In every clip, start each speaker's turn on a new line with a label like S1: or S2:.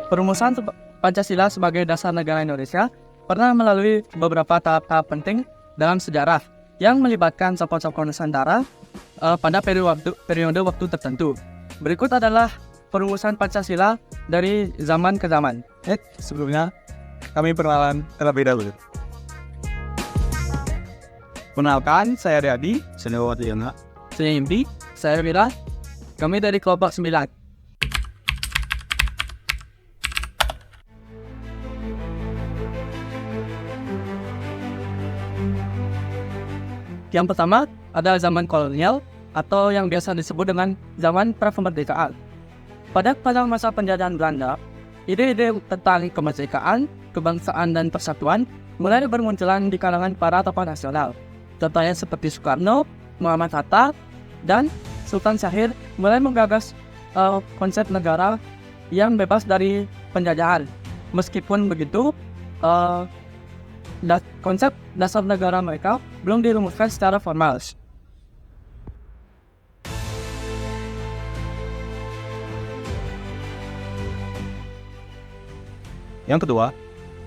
S1: Perumusan Pancasila sebagai dasar negara Indonesia pernah melalui beberapa tahap-tahap penting dalam sejarah yang melibatkan tokoh-tokoh Nusantara pada periode waktu tertentu. Berikut adalah perumusan Pancasila dari zaman ke zaman.
S2: Sebelumnya kami perkenalan terlebih dahulu. Kenalkan, saya Riyadi.
S1: Saya Impi. Saya Mira. Kami dari kelompok 9. Yang pertama adalah zaman kolonial atau yang biasa disebut dengan zaman prakemerdekaan. Pada masa penjajahan Belanda, ide-ide tentang kemerdekaan, kebangsaan dan persatuan mulai bermunculan di kalangan para tokoh nasional. Contohnya seperti Soekarno, Muhammad Hatta, dan Sultan Syahrir mulai menggagas konsep negara yang bebas dari penjajahan. Meskipun begitu, konsep dasar negara mereka belum dirumuskan secara formal.
S2: Yang kedua,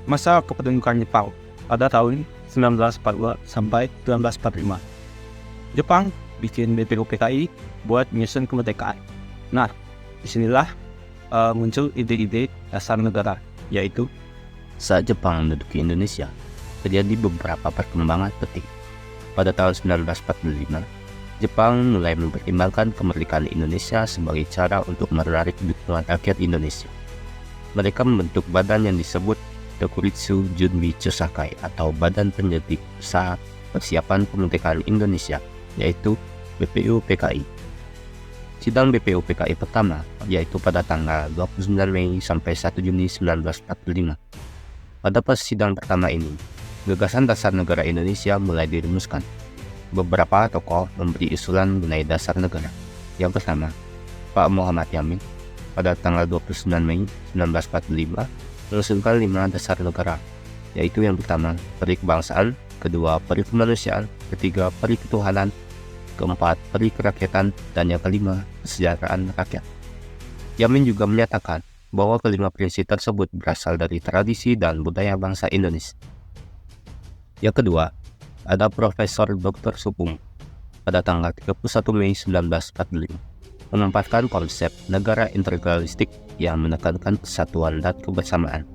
S2: masa kependudukan Jepang pada tahun 1942 sampai 1945. Jepang bikin BPUPKI buat menyusun kemerdekaan. Nah, disinilah muncul ide-ide dasar negara, yaitu
S3: saat Jepang menduduki Indonesia, terjadi beberapa perkembangan penting. Pada tahun 1945, Jepang mulai mempertimbangkan kemerdekaan Indonesia sebagai cara untuk menarik dukungan rakyat Indonesia. Mereka membentuk badan yang disebut Dokuritsu Junbi Chosakai atau Badan Penyelidik Usaha Persiapan Kemerdekaan Indonesia, yaitu BPUPKI. Sidang BPUPKI pertama yaitu pada tanggal 29 Mei sampai 1 Juni 1945. Pada persidangan pertama ini, gagasan dasar negara Indonesia mulai dirumuskan. Beberapa tokoh memberi usulan mengenai dasar negara. Yang pertama, Pak Muhammad Yamin pada tanggal 29 Mei 1945 mengusulkan 5 dasar negara, yaitu yang pertama, peri kebangsaan, kedua, peri kemanusiaan, ketiga, peri ketuhanan, keempat, peri kerakyatan, dan yang kelima, kesejahteraan rakyat. Yamin juga menyatakan bahwa kelima prinsip tersebut berasal dari tradisi dan budaya bangsa Indonesia. Yang kedua, ada Profesor Dr. Supung pada tanggal 31 Mei 1945 menempatkan konsep negara integralistik yang menekankan kesatuan dan kebersamaan.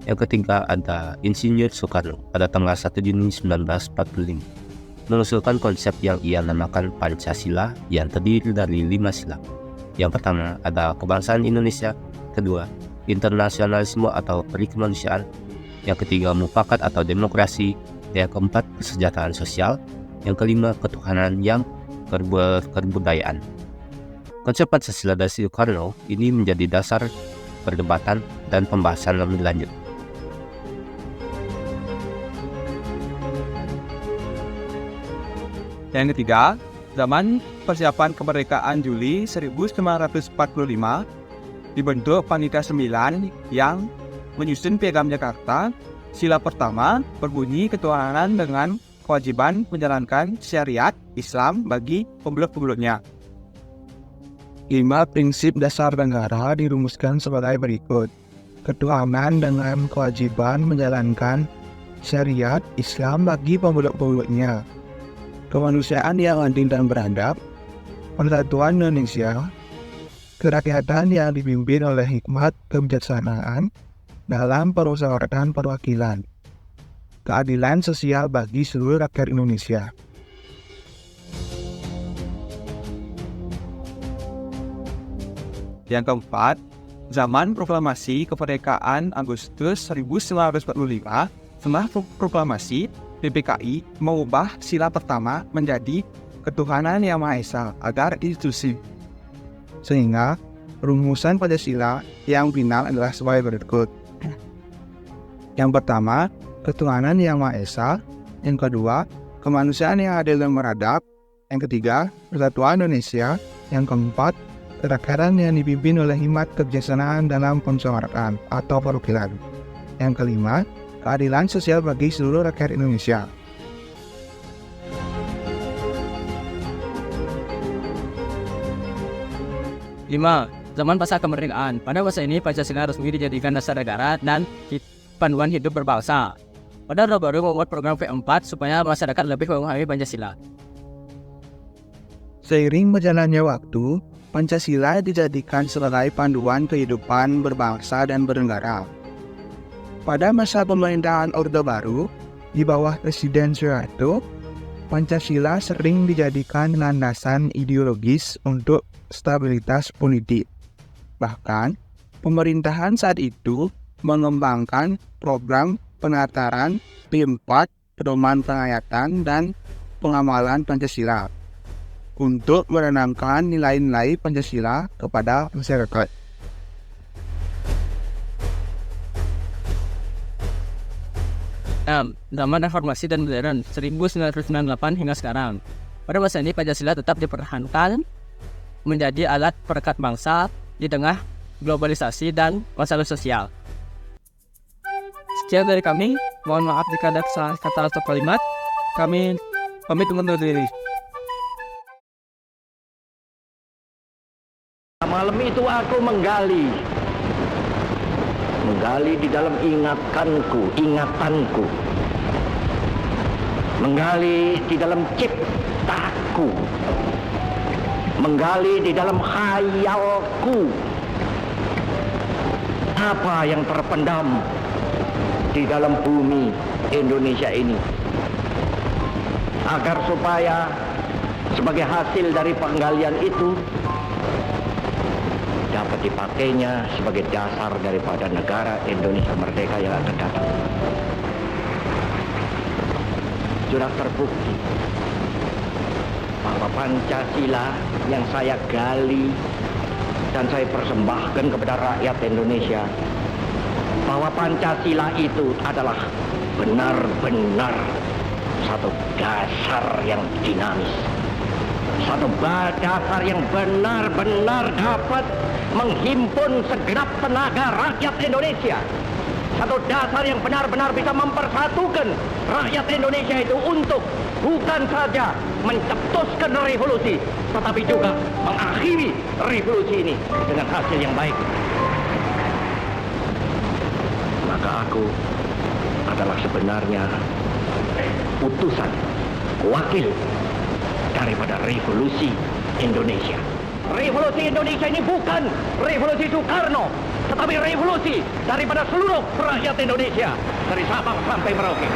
S3: Yang ketiga ada Insinyur Soekarno pada tanggal 1 Juni 1945 mengusulkan konsep yang ia namakan Pancasila yang terdiri dari 5 sila. Yang pertama ada kebangsaan Indonesia, kedua internasionalisme atau peri kemanusiaan, yang ketiga mufakat atau demokrasi, yang keempat kesejahteraan sosial, yang kelima ketuhanan yang kebudayaan. Konsep Pancasila dari Soekarno ini menjadi dasar perdebatan dan pembahasan lebih lanjut.
S2: Yang ketiga, zaman persiapan kemerdekaan Juli 1945 dibentuk Panitia 9 yang menyusun Piagam Jakarta. Sila pertama berbunyi ketuhanan dengan kewajiban menjalankan syariat Islam bagi pembeluk-pembeluknya. 5 prinsip dasar negara dirumuskan sebagai berikut. Ketuhanan dengan kewajiban menjalankan syariat Islam bagi pembeluk-pembeluknya. Kemanusiaan yang adil dan beradab. Persatuan Indonesia. Kerakyatan yang dipimpin oleh hikmat kebijaksanaan dalam permusyawaratan perwakilan. Keadilan sosial bagi seluruh rakyat Indonesia. Yang keempat, zaman proklamasi kemerdekaan Agustus 1945. Setelah proklamasi, PPKI mengubah sila pertama menjadi ketuhanan yang Maha Esa agar institusi. Sehingga rumusan Pancasila yang final adalah sebagai berikut. Yang pertama, ketuhanan yang Maha Esa. Yang kedua, kemanusiaan yang adil dan beradab. Yang ketiga, persatuan Indonesia. Yang keempat, kerakyatan yang dipimpin oleh hikmat kebijaksanaan dalam permusyawaratan atau perwakilan. Yang kelima, keadilan sosial bagi seluruh rakyat Indonesia.
S1: 5. zaman pasca kemerdekaan. Pada masa ini Pancasila resmi dijadikan dasar negara dan panduan hidup berbangsa. Pada Orde Baru membuat program V4 supaya masyarakat lebih memahami Pancasila.
S2: Seiring berjalannya waktu, Pancasila dijadikan sebagai panduan kehidupan berbangsa dan bernegara. Pada masa pemerintahan Orde Baru, di bawah Presiden Soeharto, Pancasila sering dijadikan landasan ideologis untuk stabilitas politik. Bahkan, pemerintahan saat itu mengembangkan program penataran P4, pedoman penghayatan dan pengamalan Pancasila untuk menanamkan nilai-nilai Pancasila kepada masyarakat.
S1: Zaman reformasi dan modern 1998 hingga sekarang. Pada masa ini Pancasila tetap dipertahankan menjadi alat perekat bangsa di tengah globalisasi dan masalah sosial. Sekian dari kami, mohon maaf jika ada kesalahan kata atau kalimat. Kami pamit undur diri.
S4: Malam itu aku menggali di dalam ingatanku, menggali di dalam ciptaku, menggali di dalam khayalku, apa yang terpendam di dalam bumi Indonesia ini, agar supaya sebagai hasil dari penggalian itu dapat dipakainya sebagai dasar daripada negara Indonesia merdeka yang akan datang. Sudah terbukti bahwa Pancasila yang saya gali dan saya persembahkan kepada rakyat Indonesia, bahwa Pancasila itu adalah benar-benar satu dasar yang dinamis, satu dasar yang benar-benar dapat menghimpun segenap tenaga rakyat Indonesia, satu dasar yang benar-benar bisa mempersatukan rakyat Indonesia itu untuk bukan saja mencetuskan revolusi, tetapi juga mengakhiri revolusi ini dengan hasil yang baik. Maka aku adalah sebenarnya utusan, wakil daripada revolusi Indonesia. Revolusi Indonesia ini bukan revolusi Soekarno, tetapi revolusi daripada seluruh rakyat Indonesia dari Sabang sampai Merauke.